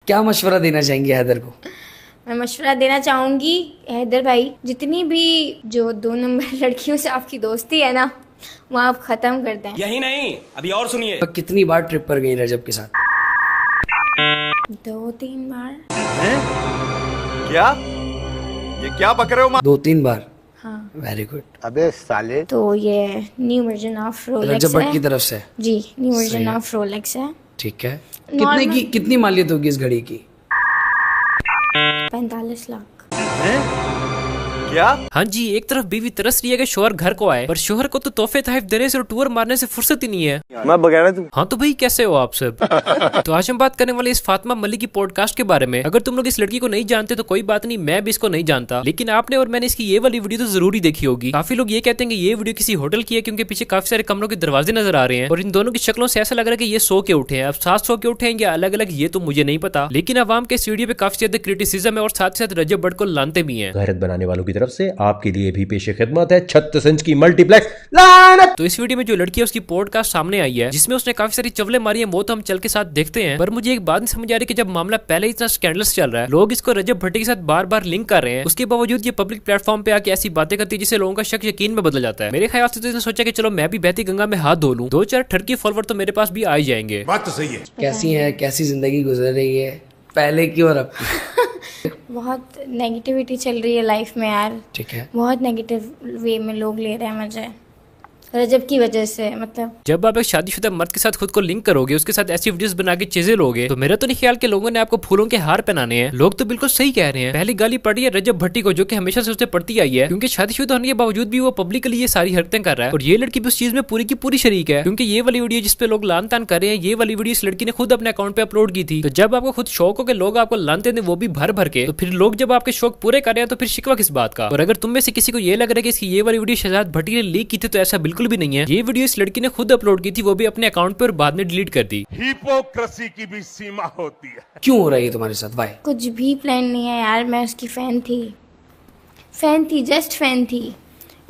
क्या मशवरा देना चाहेंगे हैदर को? मैं मशवरा देना चाहूँगी हैदर भाई, जितनी भी जो 2 नंबर लड़कियों से आपकी दोस्ती है ना, वो आप ख़त्म कर दें। यही नहीं, अभी और सुनिए। कितनी बार ट्रिप पर गई रजब के साथ? 2-3 बार। क्या? ये क्या बक रहे हो? 2-3 बार? हाँ। Very good. अबे साले। तो ये न्यू वर्जन ऑफ रोलेक्स रजब भट्ट है की तरफ से? जी, न्यू वर्जन ऑफ रोलेक्स है। ठीक है। कितनी मालियत होगी इस घड़ी की? 45 लाख। क्या? हाँ जी, एक तरफ बीवी तरस रही है कि शोहर घर को आए, पर शोहर को तो तोहफे तहफ देने से और टूर मारने से फुर्सत ही नहीं है। मैं बगैर तू। हाँ तो भाई कैसे हो आप सब? तो आज हम बात करने वाले इस फातिमा मलिक की पॉडकास्ट के बारे में। अगर तुम लोग इस लड़की को नहीं जानते तो कोई बात नहीं, मैं भी इसको नहीं जानता, लेकिन आपने और मैंने इसकी ये वाली वीडियो तो जरूरी देखी होगी। काफी लोग ये कहते हैं कि ये वीडियो किसी होटल की है, क्योंकि पीछे काफी सारे कमरों के दरवाजे नजर आ रहे हैं और इन दोनों की शक्लों से ऐसा लग रहा है कि ये सो के उठे हैं। अब 7 सो के उठे हैं या अलग अलग, ये तो मुझे नहीं पता, लेकिन अवाम के इस वीडियो पे काफी ज्यादा क्रिटिसिज्म है और साथ ही साथ रजब भट्ट को लानते भी हैं। गैरत बनाने वालों की तरफ से आपके लिए भी पेशे खिदमत है 36 इंच की मल्टीप्लेक्स लानत। तो इस वीडियो में जो लड़की है उसकी पॉडकास्ट सामने आई है, जिसमें उसने काफी सारी चवले मारी है, वो तो हम चल के साथ देखते हैं। पर मुझे एक बात नहीं समझ आ रही कि जब मामला पहले इतना स्कैंडलस चल रहा है, लोग इसको रजब भट्टी के साथ बार बार लिंक कर रहे हैं, उसके बावजूद ये पब्लिक प्लेटफॉर्म पे आके ऐसी बातें करती है जिससे लोगों का शक यकीन में बदल जाता है। मेरे ख्याल से तो इसने सोचा कि चलो मैं भी बहती गंगा में हाथ धो लूं, 2-4 ठरकी फॉलोवर तो मेरे पास भी आ ही जाएंगे। बात तो सही है। कैसी है, कैसी जिंदगी गुजर रही है पहले की और अब की? बहुत नेगेटिविटी चल रही है लाइफ में यार। ठीक है। बहुत नेगेटिव वे में लोग ले रहे हैं मुझे रजब की वजह से। मतलब जब आप एक शादीशुदा मर्द के साथ खुद को लिंक करोगे, उसके साथ ऐसी वीडियोस बना के चीजें लोगे, तो मेरा तो नहीं ख्याल कि लोगों ने आपको फूलों के हार पहनाने हैं। लोग तो बिल्कुल सही कह रहे हैं। पहली गाली पड़ी है रजब भट्टी को, जो कि हमेशा से उससे पड़ती आई है, क्योंकि शादीशुदा होने के बावजूद भी वो पब्लिकली ये सारी हरकतें कर रहा है और ये लड़की भी उस चीज में पूरी की पूरी शरीक है। क्योंकि ये वाली वीडियो जिसपे लोग लान तान कर रहे हैं, ये वाली वीडियो इस लड़की ने खुद अपने अकाउंट पे अपलोड की थी। तो जब आपको खुद शौक हो कि लोग आपको लानते थे, वो भी भर भर के, तो फिर लोग जब आपके शौक पूरे कर रहे हैं तो फिर शिकवा किस बात का? और अगर तुम में से किसी को ये लग रहा है कि इसकी ये वाली वीडियो शहजाद भट्टी ने लीक की थी, तो ऐसा बिल्कुल भी नहीं है। ये वीडियो इस लड़की ने खुद अपलोड की थी, वो भी अपने अकाउंट पे, और बाद में डिलीट कर दी। हिपोक्रेसी की भी सीमा होती है। क्यों हो रहा है तुम्हारे साथ? वाई? कुछ भी प्लान नहीं है यार, मैं उसकी फैन थी, जस्ट फैन थी।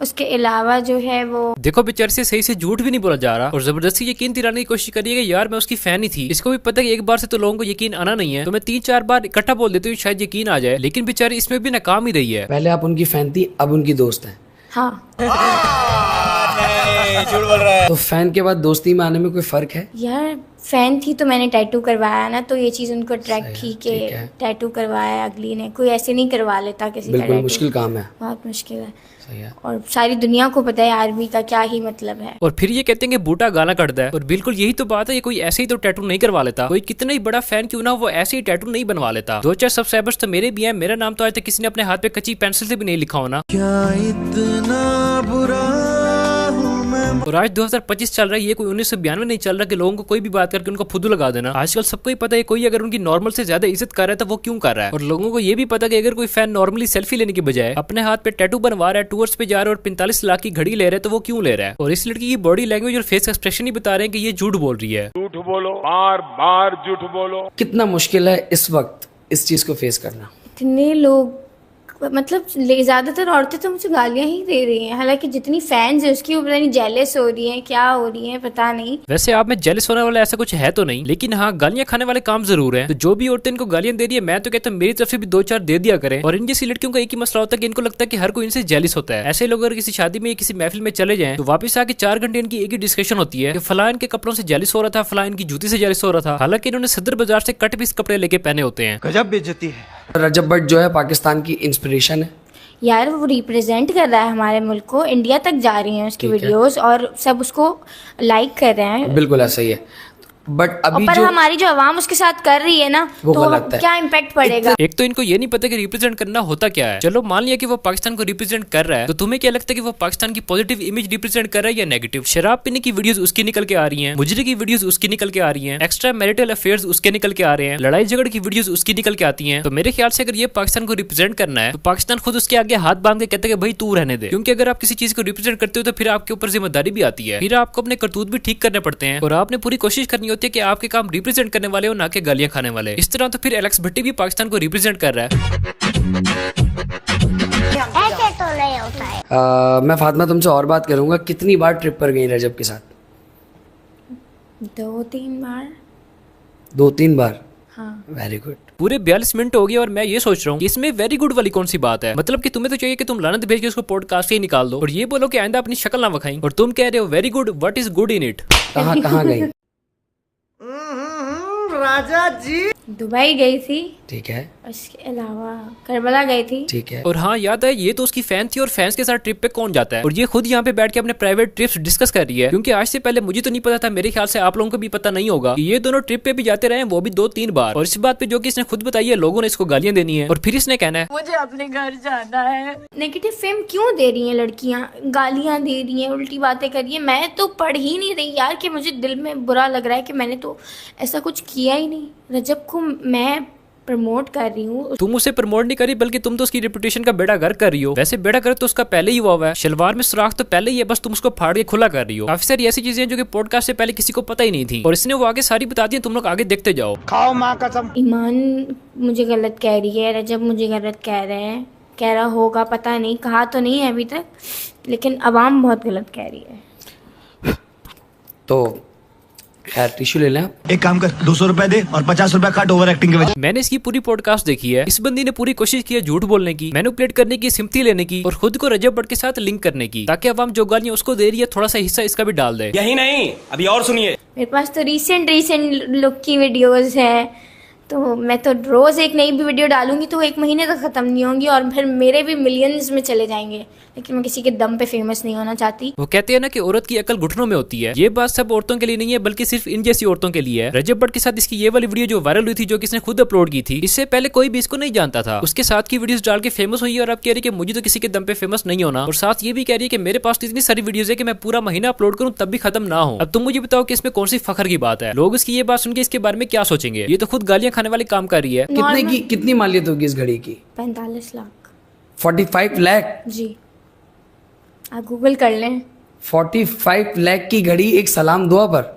उसके अलावा जो है वो देखो बेचारे से सही से झूठ भी नहीं बोला जा रहा और जबरदस्ती यकीन दिलाने की कोशिश करी है कि यार मैं उसकी फैन ही थी। इसको भी पता है कि एक बार से तो लोगों को यकीन आना नहीं है, तो मैं 3-4 बार इकट्ठा बोल देती हूँ शायद यकीन आ जाए, लेकिन बेचारी इसमें भी नाकाम ही रही है। पहले आप उनकी फैन थी, अब उनकी दोस्त है। हाँ। झूठ बोल रहा है। तो फैन के बाद दोस्ती में आने में कोई फर्क है? यार फैन थी तो मैंने टैटू करवाया ना, तो ये चीज उनको अट्रैक्ट थी कि ठीक है। टैटू करवाया अगली ने। कोई ऐसे नहीं करवा लेता किसी का बिल्कुल टैटू। मुश्किल काम है। बहुत मुश्किल है। सही है। और सारी दुनिया को पता है आर्मी का क्या ही मतलब है। और फिर ये कहते हैं कि बूटा गाना कटता है, और बिल्कुल यही तो बात है। ये कोई ऐसे ही तो टैटू नहीं करवा लेता, कोई कितना ही बड़ा फैन क्यों ना वो ऐसे ही टैटू नहीं बनवा लेता। 2-4 सब्सक्राइबर्स तो मेरे भी हैं, मेरा नाम तो आज तक किसी ने अपने हाथ पे कच्ची पेंसिल से भी नहीं लिखा होना। क्या इतना बुरा हूं मैं? और आज 2025 चल रहा है, ये कोई 1992 नहीं चल रहा कि लोगों को कोई भी बात करके उनको फुदू लगा देना। आजकल सबको ही पता है कोई अगर उनकी नॉर्मल से ज्यादा इज्जत कर रहा है तो वो क्यों कर रहा है। और लोगों को ये भी पता है कि अगर कोई फैन नॉर्मली सेल्फी लेने की बजाय अपने हाथ पे टैटू बनवा रहा है, टूर्स पे जा रहा है और 45 लाख की घड़ी ले रहा है, तो वो क्यों ले रहा है। और इस लड़की की बॉडी लैंग्वेज और फेस एक्सप्रेशन ही बता रहे हैं कि ये झूठ बोल रही है। झूठ बोलो, बार बार झूठ बोलो। कितना मुश्किल है इस वक्त इस चीज को फेस करना? इतने लोग, मतलब ज्यादातर औरतें तो मुझे गालियां ही दे रही हैं, हालांकि जितनी फैंस है उसकी वो पता नहीं जेलस हो रही हैं, क्या हो रही हैं पता नहीं। वैसे आप में जेलस होने वाला ऐसा कुछ है तो नहीं, लेकिन हाँ गालियां खाने वाले काम जरूर हैं। तो जो भी औरतें इनको गालियां दे रही है, मैं तो कहता हूँ मेरी तरफ से भी 2-4 दे दिया करें। और इन जैसी लड़कियों का एक ही मसला होता है कि इनको लगता है कि हर कोई इनसे जेलस होता है। ऐसे लोग अगर किसी शादी में किसी महफिल में चले जाएं तो वापस आके 4 घंटे इनकी एक ही डिस्कशन होती है कि फलां इनके कपड़ों से जेलस हो रहा था, फलां इनकी जूती से जेलस हो रहा था, हालांकि इन्होंने सदर बाजार से कट पीस कपड़े लेके पहने होते हैं। गजब बेइज्जती है। रजब भट्ट जो है पाकिस्तान की इंस्पिरेशन है यार, वो रिप्रेजेंट कर रहा है हमारे मुल्क को, इंडिया तक जा रही हैं उसकी वीडियोस और सब उसको लाइक कर रहे हैं। बिल्कुल ऐसा ही है, बट अभी पर जो हमारी जो आवाम उसके साथ कर रही है ना, वो तो गलत है। क्या इम्पैक्ट पड़ेगा। एक तो इनको ये नहीं पता कि रिप्रेजेंट करना होता क्या है। चलो मान लिया कि वो पाकिस्तान को रिप्रेजेंट कर रहा है, तो तुम्हें क्या लगता है कि वो पाकिस्तान की पॉजिटिव इमेज रिप्रेजेंट कर रहा है या नेगेटिव? शराब पीने की वीडियोस उसकी निकल के आ रही हैं, मुजरे की वीडियोस उसकी निकल के आ रही हैं, एक्स्ट्रा मैरिटल अफेयर्स उसके निकल के आ रहे हैं, लड़ाई झगड़ की वीडियोस उसकी निकल के आती हैं। तो मेरे ख्याल से अगर ये पाकिस्तान को रिप्रेजेंट करना है तो पाकिस्तान खुद उसके आगे हाथ बांध के कहते हैं भाई तू रहने दे, क्योंकि अगर आप किसी चीज को रिप्रेजेंट करते हो तो फिर आपके ऊपर जिम्मेदारी भी आती है, फिर आपको अपने करतूत भी ठीक करने पड़ते हैं और आपने पूरी कोशिश करनी होती है कि आपके काम रिप्रेजेंट करने वाले हो, ना कि गालियां खाने वाले। इस तरह तो फिर एलेक्स भट्टी भी पाकिस्तान को रिप्रेजेंट कर रहा है। ऐसे तो नहीं होता है। मैं फातिमा तुमसे और बात करूंगा, कितनी बार ट्रिप पर गई रजब के साथ? 2-3 बार। 2-3 बार? हाँ। Very good. पूरे 42 मिनट हो गए और मैं ये सोच रहा हूँ इसमें वेरी गुड वाली कौन सी बात है। मतलब कि तुम्हें तो चाहिए कि तुम लानत भेज के उसको पॉडकास्ट से ही निकाल दो और ये बोलो कि आइंदा अपनी शक्ल ना दिखाएं, और तुम कह रहे हो very good. What is good in it? कहाँ गई? राजा जी दुबई गई थी, ठीक है, उसके अलावा करबला गई थी। ठीक है। और हाँ याद है, ये तो उसकी फैन थी और फैंस के साथ ट्रिप पे कौन जाता है, और ये खुद यहाँ पे बैठ के अपने प्राइवेट ट्रिप्स डिस्कस कर रही है। क्योंकि आज से पहले मुझे तो नहीं पता था, मेरे ख्याल से आप लोगों को भी पता नहीं होगा कि ये दोनों ट्रिप पे भी जाते रहे, वो भी 2-3 बार। और इस बात पे जो कि इसने खुद बताई है, लोगों ने इसको गालियां देनी है और फिर इसने कहना है मुझे अपने घर जाना है। नेगेटिव फेम क्यों दे रही हैं लड़कियां, गालियां दे रही हैं, उल्टी बातें कर रही हैं। मैं तो पढ़ ही नहीं रही यार कि मुझे दिल में बुरा लग रहा है कि मैंने तो ऐसा कुछ किया ही नहीं। रजब को मैं प्रमोट कर रही हूँ। तुम उसे प्रमोट नहीं करी, बल्कि तुम तो उसकी रेपुटेशन का बेड़ा गर्क कर रही हो। वैसे बेड़ा गर्क तो उसका पहले ही हुआ है, शलवार में सुराख तो पहले ही है, बस तुम उसको फाड़ के खुला कर रही हो। काफी सारी ऐसी चीजें जो कि पॉडकास्ट से पहले किसी को पता ही नहीं थी, और इसने वो आगे सारी बता दी। तुम लोग आगे देखते जाओ। खाओ माँ कसम। ईमान मुझे गलत कह रही है, रजब मुझे गलत कह रहे हैं, कह रहा होगा, पता नहीं, कहा तो नहीं है अभी तक, लेकिन अवाम बहुत गलत कह रही है। तो यार टिश्यू ले लें आप। एक काम कर, 200 रुपए दे और 50 रुपए काट ओवर एक्टिंग के वजह। मैंने इसकी पूरी पॉडकास्ट देखी है। इस बंदी ने पूरी कोशिश की है झूठ बोलने की, मैनिपुलेट करने की, सिम्पथी लेने की, और खुद को रजब भट्ट के साथ लिंक करने की, ताकि अवाम जो गालियां उसको दे रही है थोड़ा सा हिस्सा इसका भी डाल दे। यही नहीं, अभी और सुनिए। मेरे पास तो रिसेंट लुक की वीडियोस है, तो मैं तो रोज़ एक नई भी वीडियो डालूंगी तो 1 महीने तक ख़त्म नहीं होंगी, और फिर मेरे भी मिलियंस में चले जाएंगे। लेकिन मैं किसी के दम पे फेमस नहीं होना चाहती। वो कहते हैं ना कि औरत की अकल घुटनों में होती है। ये बात सब औरतों के लिए नहीं है, बल्कि सिर्फ इन जैसी औरतों के लिए है। रजब भट्ट के साथ इसकी ये वाली वीडियो जो वायरल हुई थी, जो कि इसने खुद अपलोड की थी, इससे पहले कोई भी इसको नहीं जानता था। उसके साथ की वीडियोस डाल के फेमस हुई है, और अब कह रही है कि मुझे तो किसी के दम पे फेमस नहीं होना, और साथ ये भी कह रही है कि मेरे पास तो इतनी सारी वीडियोस है कि मैं पूरा महीना अपलोड करूं तब भी खत्म ना हो। अब तुम मुझे बताओ कि इसमें कौन सी फखर की बात है? लोग इसकी ये बात सुन के इसके बारे में क्या सोचेंगे? ये तो खुद गालियां खाने वाले काम कर रही है। कितनी मालियत होगी इस घड़ी की? 45 लाख। 45 लाख? जी, आप गूगल कर लें। 45 लाख की घड़ी एक सलाम दुआ पर।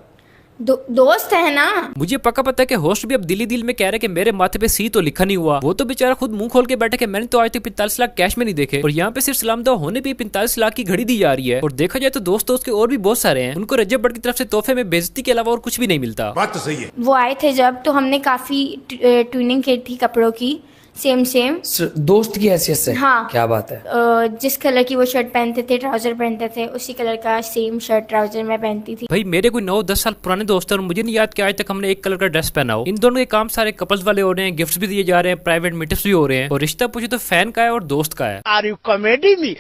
दोस्त है ना। मुझे पक्का पता है कि होस्ट भी अब दिली दिल में कह रहे कि मेरे माथे पे सी तो लिखा नहीं हुआ। वो तो बेचारा खुद मुंह खोल के बैठा कि मैंने तो आज तक 45 लाख कैश में नहीं देखे, और यहाँ पे सिर्फ सलाम दुआ होने पे 45 लाख की घड़ी दी जा रही है। और देखा जाए तो दोस्त उसके और भी बहुत सारे हैं, उनको रजब भट्ट की तरफ से तोहफे में बेइज्जती के अलावा और कुछ भी नहीं मिलता। बात तो सही है। वो आए थे जब, तो हमने काफी ट्यूनिंग की थी कपड़ों की, सेम दोस्त की हैसियत से। हाँ। क्या बात है। जिस कलर की वो शर्ट पहनते थे, ट्राउजर पहनते थे, उसी कलर का सेम शर्ट ट्राउजर मैं पहनती थी। भाई मेरे कोई 9-10 साल पुराने दोस्त हैं, और मुझे नहीं याद कि आज तक हमने एक कलर का ड्रेस पहना हो। इन दोनों के काम सारे कपल्स वाले हो रहे हैं, गिफ्ट्स भी दिए जा रहे हैं, प्राइवेट मीटअप्स भी हो रहे हैं, और रिश्ता पूछे तो फैन का है और दोस्त का है। Are you comedy me?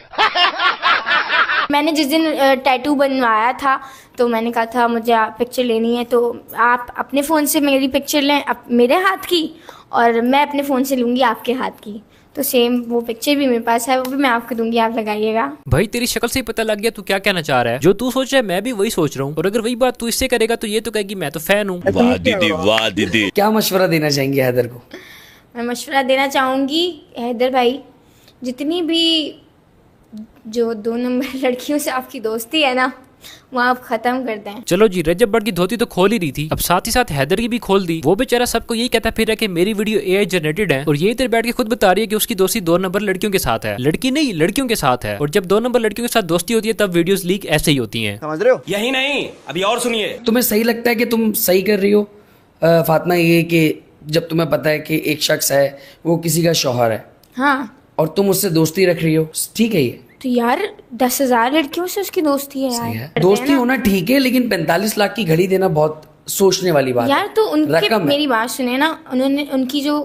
मैंने जिस दिन टैटू बनवाया था, तो मैंने कहा था मुझे पिक्चर लेनी है, तो आप अपने फ़ोन से मेरी पिक्चर लें, मेरे हाथ की, और मैं अपने फ़ोन से लूँगी आपके हाथ की। तो सेम वो पिक्चर भी मेरे पास है, वो भी मैं आपको दूंगी, आप लगाइएगा। भाई तेरी शक्ल से ही पता लग गया तू क्या कहना चाह रहा है। जो तू सोच रहा है मैं भी वही सोच रहा हूँ, और अगर वही बात तू इससे करेगा तो ये तो कहेगी मैं तो फैन हूँ। वाह दीदी, वाह दीदी। क्या मशवरा देना चाहेंगे हैदर को? मैं मशवरा देना चाहूँगी, हैदर भाई, जितनी भी जो 2 नंबर लड़कियों से आपकी दोस्ती है ना, वो आप खत्म कर दें। चलो जी, रजब भट्ट की धोती तो खोल ही रही थी, अब साथ ही साथ हैदर की भी खोल दी। वो बेचारा सबको यही कहता फिर है कि मेरी वीडियो AI जनरेटेड है, और ये इधर बैठ के खुद बता रही है कि उसकी दोस्ती 2 नंबर लड़कियों के साथ है। लड़की नहीं, लड़कियों के साथ है। और जब 2 नंबर लड़कियों के साथ दोस्ती होती है तब वीडियोस लीक ऐसे ही होती हैं। समझ रहे हो? यही नहीं, अभी और सुनिए। तुम्हें सही लगता है कि तुम सही कर रही हो फातिमा, ये कि जब तुम्हें पता है कि एक शख्स है वो किसी का शौहर है, हाँ, और तुम उससे दोस्ती रख रही हो, ठीक है? ये तो यार 10,000 लड़कियों से उसकी दोस्ती है सही है। यार। दोस्ती होना ठीक है, लेकिन 45 लाख की घड़ी देना बहुत सोचने वाली बात यार। तो उनके, रकम मेरी बात सुने ना, उन्होंने उनकी जो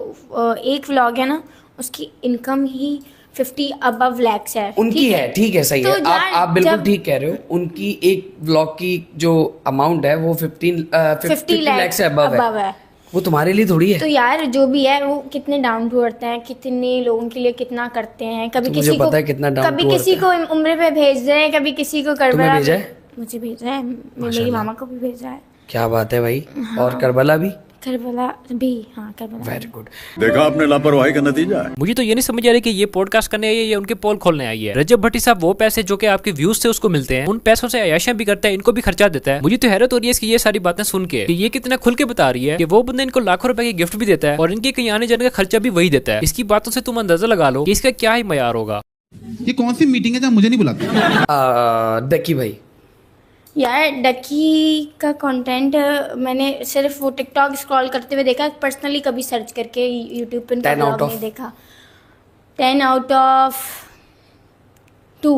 एक व्लॉग है ना, उसकी इनकम ही 50 अबव लैक्स है। उनकी है, ठीक है, सही तो है। आप बिल्कुल ठीक कह रहे हो। उनकी एक व्लॉग की जो अमाउंट है वो 50 लाख से अबव है। वो तुम्हारे लिए थोड़ी है। तो यार जो भी है, वो कितने डाउन टू अर्थ हैं, कितने लोगों के लिए कितना करते हैं। कभी तो किसी मुझे को पता है कितना डाउन कभी टू अर्थ किसी को उम्र पे भेज रहे हैं, कभी किसी को तुम्हें करबला भेजा है? मुझे भेजा है, मेरी मामा को भी भेजा है। क्या बात है भाई। और करबला भी? करबला भी, हाँ करबला। Very good. देखा आपने लापरवाही का नतीजा है। मुझे तो ये नहीं समझ आ रही कि ये पॉडकास्ट करने आई है या उनके पोल खोलने आई है। रजब भट्टी साहब वो पैसे जो कि आपके व्यूज से उसको मिलते हैं, उन पैसों से अयाशियां भी करता है, इनको भी खर्चा देता है। मुझे तो हैरत हो रही है इसकी ये सारी बातें सुन के कि ये कितना खुल के बता रही है कि वो बंदा इनको लाखों रुपए की गिफ्ट भी देता है, और इनके कहीं आने जाने का खर्चा भी वही देता है। इसकी बातों से तुम अंदाजा लगा लो कि इसका क्या ही मयार होगा। ये कौन सी मीटिंग है जहाँ मुझे नहीं बुलाते? दकी भाई, यार डकी का कंटेंट मैंने सिर्फ वो टिकटॉक स्क्रॉल करते हुए देखा, पर्सनली कभी सर्च करके यूट्यूब पे 10 out of? नहीं देखा। 10 out of 2।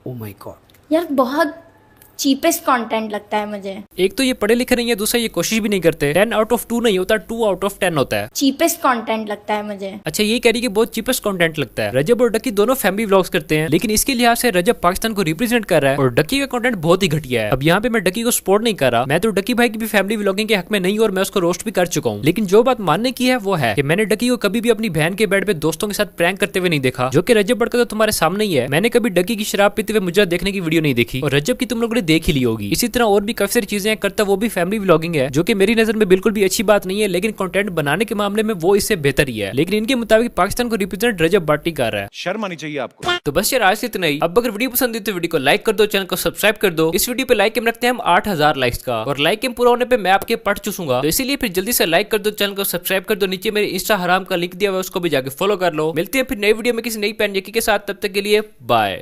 Oh my God यार बहुत चीपेस्ट कंटेंट लगता है मुझे। एक तो ये पढ़े लिखे नहीं है, दूसरा ये कोशिश भी नहीं करते। 10 out of 2 नहीं होता, 2 out of 10 होता है। चीपेस्ट कंटेंट लगता है मुझे। अच्छा, ये कह रही कि बहुत चीपेस्ट कंटेंट लगता है। रजब और डकी दोनों फैमिली व्लॉग्स करते हैं, लेकिन इसके लिहाज से रजब पाकिस्तान को रिप्रेजेंट कर रहा है और डकी का कंटेंट बहुत ही घटिया है। अब यहाँ पे मैं डकी को सपोर्ट नहीं कर रहा, मैं तो डकी भाई की भी फैमिली व्लॉगिंग के हक में नहीं और मैं उसको रोस्ट भी कर चुका हूँ। लेकिन जो बात मानने की है वो है कि मैंने डकी को कभी भी अपनी बहन के बेड पे दोस्तों के साथ प्रैंक करते हुए नहीं देखा, जो कि रजब बड़का तो तुम्हारे सामने ही है। मैंने कभी डकी की शराब पीते हुए मुझे देखने की वीडियो नहीं देखी और रजब की तुम लोगों ने देख ही ली होगी। इसी तरह और भी काफी सारी चीजें करता, वो भी फैमिली व्लॉगिंग है, जो कि मेरी नजर में बिल्कुल भी अच्छी बात नहीं है, लेकिन कंटेंट बनाने के मामले में वो इससे बेहतर ही है। लेकिन इनके मुताबिक पाकिस्तान को रिप्रेजेंट रजब भाटी कर रहा है। शर्म आनी चाहिए आपको। तो बस यार आज से इतना ही। अब अगर वीडियो पसंद आई तो वीडियो को लाइक कर दो, चैनल को सब्सक्राइब कर दो। इस वीडियो पे लाइक एम रखते हैं हम 8000 लाइक्स का, और लाइक एम पूरा होने पे मैं आपके पढ़ चूसूंगा, तो इसीलिए फिर जल्दी से लाइक कर दो, चैनल को सब्सक्राइब कर दो। नीचे मेरे इंस्टा हराम का लिंक दिया हुआ है, उसको भी जाके फॉलो कर लो। मिलते हैं फिर नई वीडियो में किसी नई पैन के साथ, तब तक के लिए बाय।